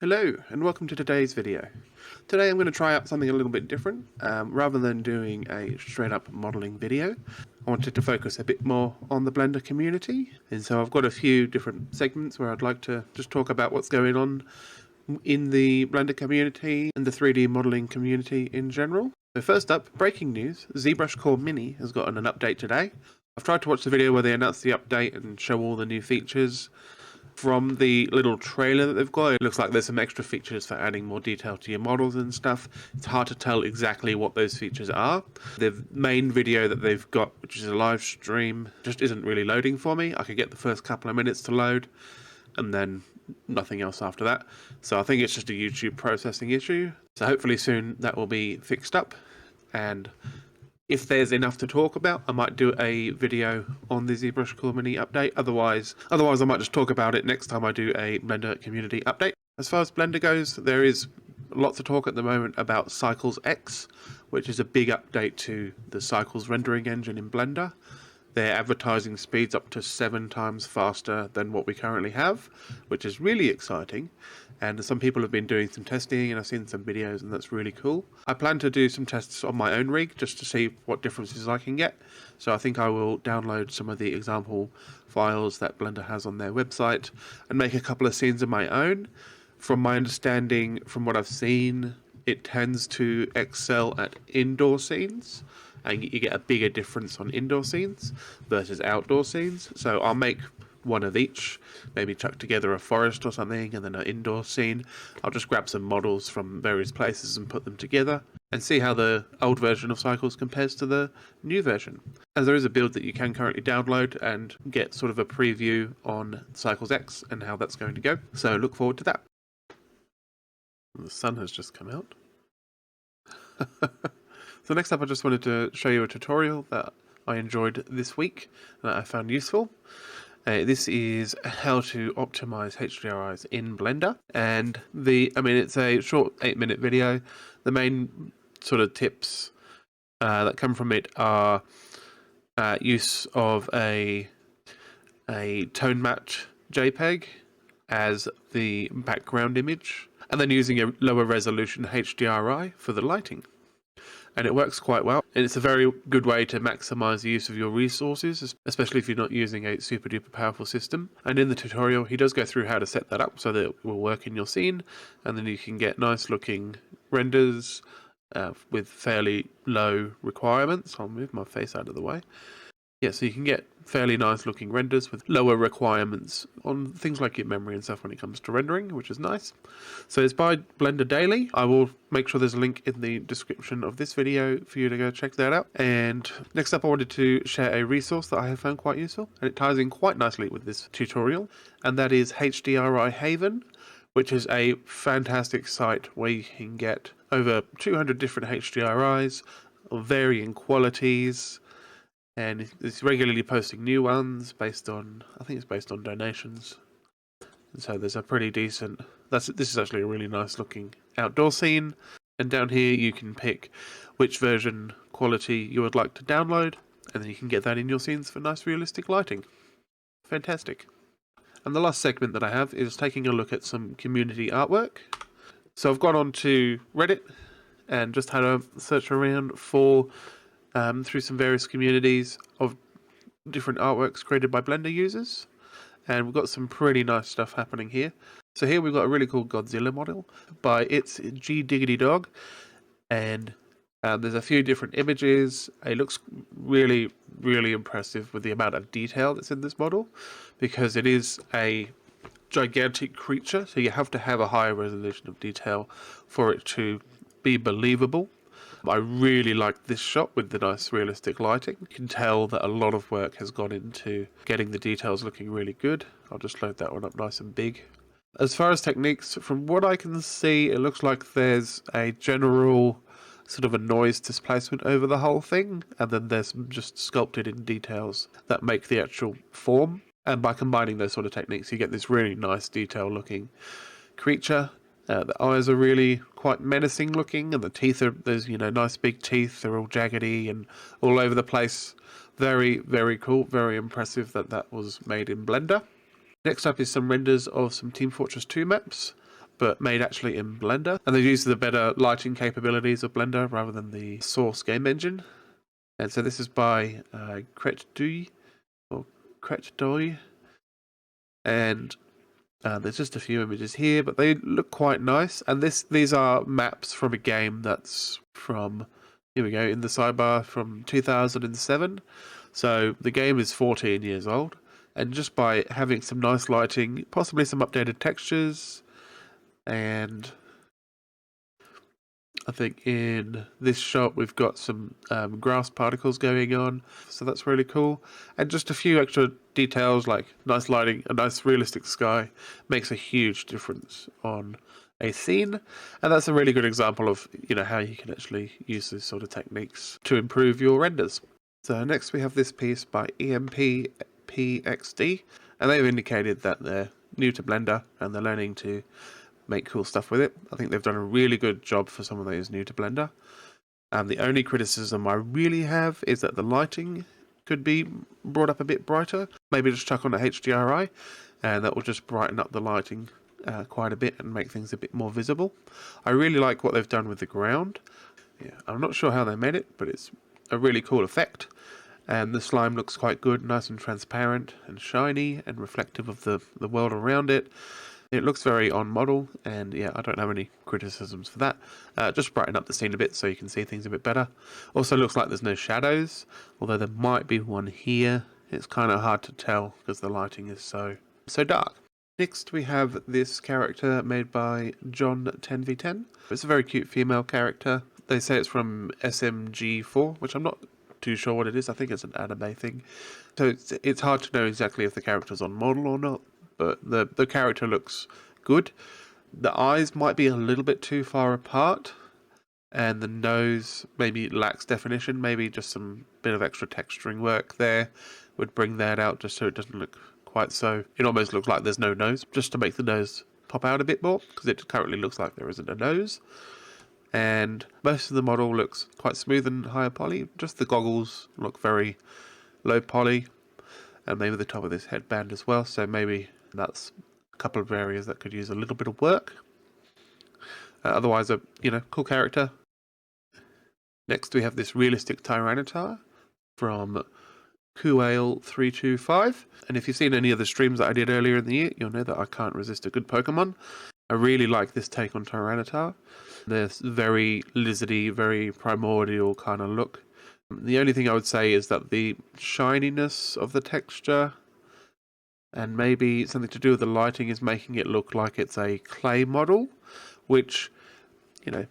Hello and welcome to today's video. Today I'm going to try out something a little bit different. Rather than doing a straight up modeling video, I wanted to focus a bit more on the Blender community, and so I've got a few different segments where I'd like to just talk about what's going on in the Blender community and the 3D modeling community in general. So first up, breaking news, ZBrush Core Mini has gotten an update today. I've tried to watch the video where they announce the update and show all the new features. From the little trailer that they've got, it looks like there's some extra features for adding more detail to your models and stuff. It's hard to tell exactly what those features are. The main video that they've got, which is a live stream, just isn't really loading for me. I could get the first couple of minutes to load and then nothing else after that. So I think it's just a YouTube processing issue. So hopefully soon that will be fixed up, and if there's enough to talk about, I might do a video on the ZBrush Core Mini update. Otherwise I might just talk about it next time I do a Blender community update. As far as Blender goes, there is lots of talk at the moment about Cycles X, which is a big update to the Cycles rendering engine in Blender. They're advertising speeds up to 7 times faster than what we currently have, which is really exciting. And some people have been doing some testing, and I've seen some videos, and that's really cool. I plan to do some tests on my own rig just to see what differences I can get. So I think I will download some of the example files that Blender has on their website and make a couple of scenes of my own. From my understanding, from what I've seen, it tends to excel at indoor scenes, and you get a bigger difference on indoor scenes versus outdoor scenes. So I'll make one of each, maybe chuck together a forest or something and then an indoor scene. I'll just grab some models from various places and put them together and see how the old version of Cycles compares to the new version. As there is a build that you can currently download and get sort of a preview on Cycles X and how that's going to go. So look forward to that. The sun has just come out. So next up, I just wanted to show you a tutorial that I enjoyed this week that I found useful. This is how to optimize HDRIs in Blender, and it's a short 8-minute video. The main sort of tips that come from it are use of a tone match JPEG as the background image, and then using a lower resolution HDRI for the lighting. And it works quite well, and it's a very good way to maximize the use of your resources, especially if you're not using a super duper powerful system. And in the tutorial he does go through how to set that up so that it will work in your scene, and then you can get nice looking renders with fairly low requirements. I'll move my face out of the way. Yeah, so you can get fairly nice looking renders with lower requirements on things like your memory and stuff when it comes to rendering, which is nice. So it's by Blender Daily. I will make sure there's a link in the description of this video for you to go check that out. And next up, I wanted to share a resource that I have found quite useful, and it ties in quite nicely with this tutorial, and that is HDRI Haven, which is a fantastic site where you can get over 200 different HDRIs of varying qualities. And it's regularly posting new ones based on, I think it's based on donations. And so there's a pretty decent, this is actually a really nice looking outdoor scene. And down here you can pick which version quality you would like to download, and then you can get that in your scenes for nice realistic lighting. Fantastic. And the last segment that I have is taking a look at some community artwork. So I've gone on to Reddit and just had a search around for through some various communities of different artworks created by Blender users, and we've got some pretty nice stuff happening here. So here we've got a really cool Godzilla model by It's G Diggity Dog, and there's a few different images. It looks really, really impressive with the amount of detail that's in this model, because it is a gigantic creature, so you have to have a higher resolution of detail for it to be believable. I really like this shot with the nice realistic lighting. You can tell that a lot of work has gone into getting the details looking really good. I'll just load that one up nice and big. As far as techniques, from what I can see, it looks like there's a general sort of a noise displacement over the whole thing, and then there's just sculpted in details that make the actual form. And by combining those sort of techniques, you get this really nice detail looking creature. The eyes are really quite menacing looking, and the teeth are, there's, nice big teeth. They're all jaggedy and all over the place. Very, very cool. Very impressive that that was made in Blender. Next up is some renders of some Team Fortress 2 maps but made actually in Blender. And they use the better lighting capabilities of Blender rather than the source game engine. And so this is by Kretdui, or Kretdoi. And there's just a few images here, but they look quite nice. And these are maps from a game that's from, here we go, in the sidebar, from 2007. So the game is 14 years old. And just by having some nice lighting, possibly some updated textures, and I think in this shot we've got some grass particles going on, so that's really cool. And just a few extra details like nice lighting, a nice realistic sky makes a huge difference on a scene. And that's a really good example of, you know, how you can actually use these sort of techniques to improve your renders. So next we have this piece by EMPPXD, and they've indicated that they're new to Blender and they're learning to make cool stuff with it. I think they've done a really good job for someone that is new to Blender. The only criticism I really have is that the lighting could be brought up a bit brighter. Maybe just chuck on a HDRI, and that will just brighten up the lighting quite a bit and make things a bit more visible. I really like what they've done with the ground. Yeah, I'm not sure how they made it, but it's a really cool effect. And the slime looks quite good, nice and transparent and shiny and reflective of the world around it. It looks very on model, and yeah, I don't have any criticisms for that. Just brighten up the scene a bit so you can see things a bit better. Also looks like there's no shadows, although there might be one here. It's kind of hard to tell because the lighting is so dark. Next we have this character made by John10v10. It's a very cute female character. They say it's from SMG4, which I'm not too sure what it is. I think it's an anime thing. So it's hard to know exactly if the character's on model or not, but the character looks good. The eyes might be a little bit too far apart, and the nose maybe lacks definition. Maybe just some bit of extra texturing work there would bring that out just so it doesn't look quite so... It almost looks like there's no nose, just to make the nose pop out a bit more, because it currently looks like there isn't a nose. And most of the model looks quite smooth and higher poly. Just the goggles look very low poly, and maybe the top of this headband as well. So maybe that's a couple of areas that could use a little bit of work. Otherwise, a cool character. Next, we have this realistic Tyranitar from Kuale325. And if you've seen any of the streams that I did earlier in the year, you'll know that I can't resist a good Pokemon. I really like this take on Tyranitar. This very lizardy, very primordial kind of look. The only thing I would say is that the shininess of the texture and maybe something to do with the lighting is making it look like it's a clay model, which,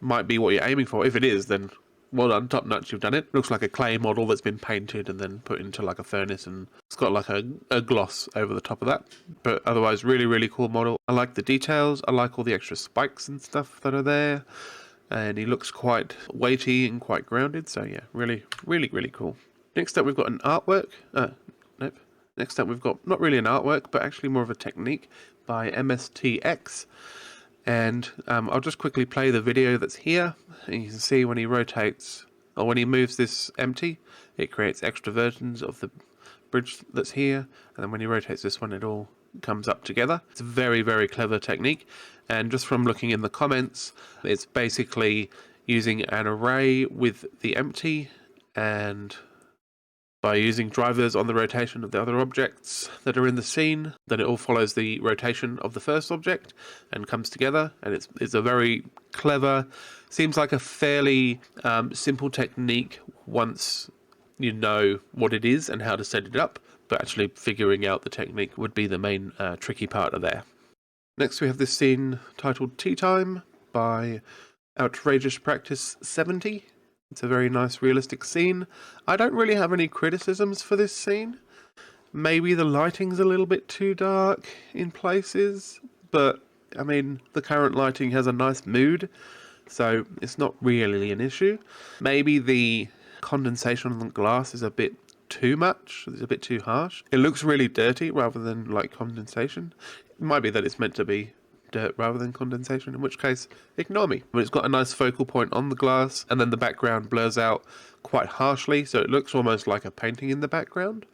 might be what you're aiming for. If it is, then well done, top notch, you've done it. Looks like a clay model that's been painted and then put into like a furnace, and it's got like a gloss over the top of that. But otherwise, really, really cool model. I like the details. I like all the extra spikes and stuff that are there. And he looks quite weighty and quite grounded. So yeah, really, really, really cool. Next up, we've got an artwork. Nope. Next up, we've got not really an artwork, but actually more of a technique by MSTX. And I'll just quickly play the video that's here. And you can see when he rotates, or when he moves this empty, it creates extra versions of the bridge that's here. And then when he rotates this one, it all comes up together. It's a very, very clever technique. And just from looking in the comments, it's basically using an array with the empty, and by using drivers on the rotation of the other objects that are in the scene, then it all follows the rotation of the first object and comes together. And it's a very clever, seems like a fairly simple technique once you know what it is and how to set it up, but actually figuring out the technique would be the main tricky part of there. Next we have this scene titled Tea Time by Outrageous Practice 70. It's a very nice realistic scene. I don't really have any criticisms for this scene. Maybe the lighting's a little bit too dark in places, but I mean, the current lighting has a nice mood, so it's not really an issue. Maybe the condensation on the glass is a bit too much, it's a bit too harsh. It looks really dirty rather than like condensation. It might be that it's meant to be dirt rather than condensation, in which case ignore me. But it's got a nice focal point on the glass, and then the background blurs out quite harshly, so it looks almost like a painting in the background,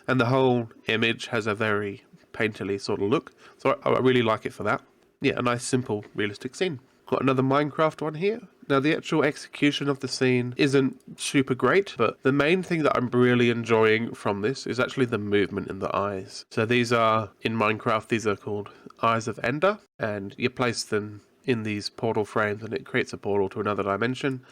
and the whole image has a very painterly sort of look, so I really like it for that. yeah, a nice, simple, realistic scene. Got another Minecraft one here. Now, the actual execution of the scene isn't super great, but the main thing that I'm really enjoying from this is actually the movement in the eyes. So these are, in Minecraft, these are called Eyes of Ender, and you place them in these portal frames and it creates a portal to another dimension.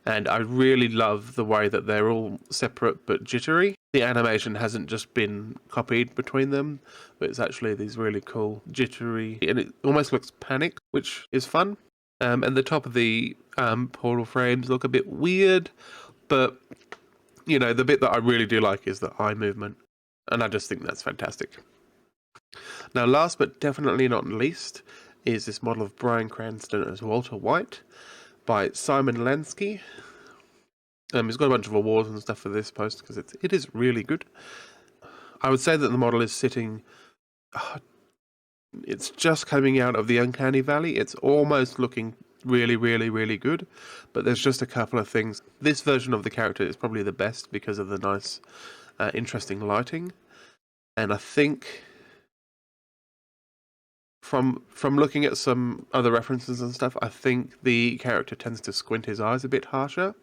And I really love the way that they're all separate but jittery. The animation hasn't just been copied between them, but it's actually these really cool jittery, and it almost looks panicked, which is fun. And the top of the portal frames look a bit weird, but you know, the bit that I really do like is the eye movement, and I just think that's fantastic. Now, last but definitely not least is this model of Bryan Cranston as Walter White by Simon Lansky. He's got a bunch of awards and stuff for this post because it is really good. I would say that the model is sitting... it's just coming out of the uncanny valley. It's almost looking really, really, really good, but there's just a couple of things. This version of the character is probably the best because of the nice, interesting lighting, and I think from looking at some other references and stuff, I think the character tends to squint his eyes a bit harsher,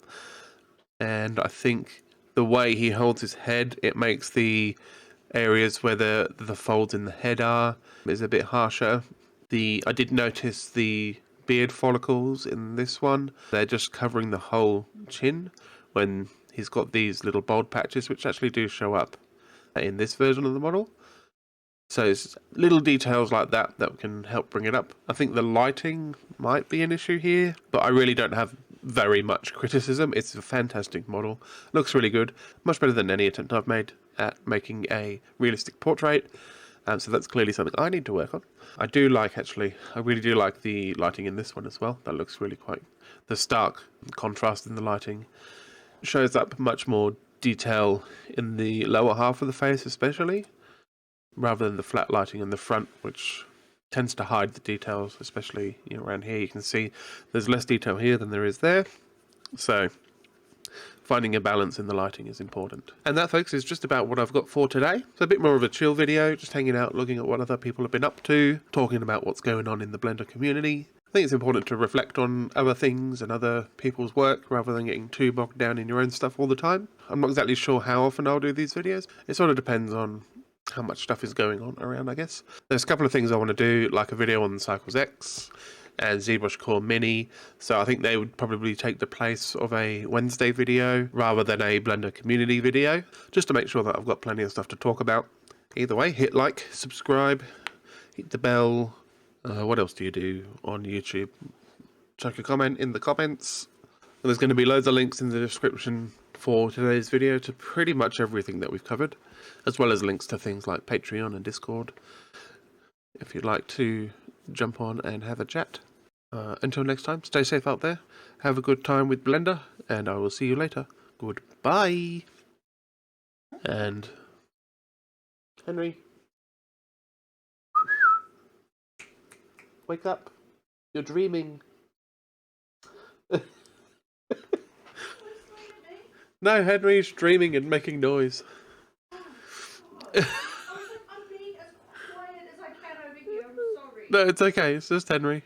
and I think the way he holds his head, it makes the areas where the folds in the head are is a bit harsher. I did notice the beard follicles in this one. They're just covering the whole chin when he's got these little bald patches, which actually do show up in this version of the model. So it's little details like that that can help bring it up. I think the lighting might be an issue here, but I really don't have very much criticism. It's a fantastic model. Looks really good. Much better than any attempt I've made at making a realistic portrait. So that's clearly something I need to work on. I really do like the lighting in this one as well. That looks really quite... the stark contrast in the lighting shows up much more detail in the lower half of the face especially, rather than the flat lighting in the front, which tends to hide the details, especially around here. You can see there's less detail here than there is there. So finding a balance in the lighting is important. And that, folks, is just about what I've got for today. So a bit more of a chill video, just hanging out, looking at what other people have been up to, talking about what's going on in the Blender community. I think it's important to reflect on other things and other people's work rather than getting too bogged down in your own stuff all the time. I'm not exactly sure how often I'll do these videos. It sort of depends on how much stuff is going on around, I guess. There's a couple of things I want to do, like a video on Cycles X and ZBrush Core Mini, so I think they would probably take the place of a Wednesday video rather than a Blender community video, just to make sure that I've got plenty of stuff to talk about. Either way, hit like, subscribe, hit the bell. What else do you do on YouTube? Chuck a comment in the comments. There's going to be loads of links in the description for today's video to pretty much everything that we've covered, as well as links to things like Patreon and Discord, if you'd like to jump on and have a chat. Until next time, stay safe out there, have a good time with Blender, and I will see you later. Goodbye! And... Henry, wake up. You're dreaming. No, Henry's dreaming and making noise. I'm being as quiet as I can over here, I'm sorry. No, it's okay, it's just Henry.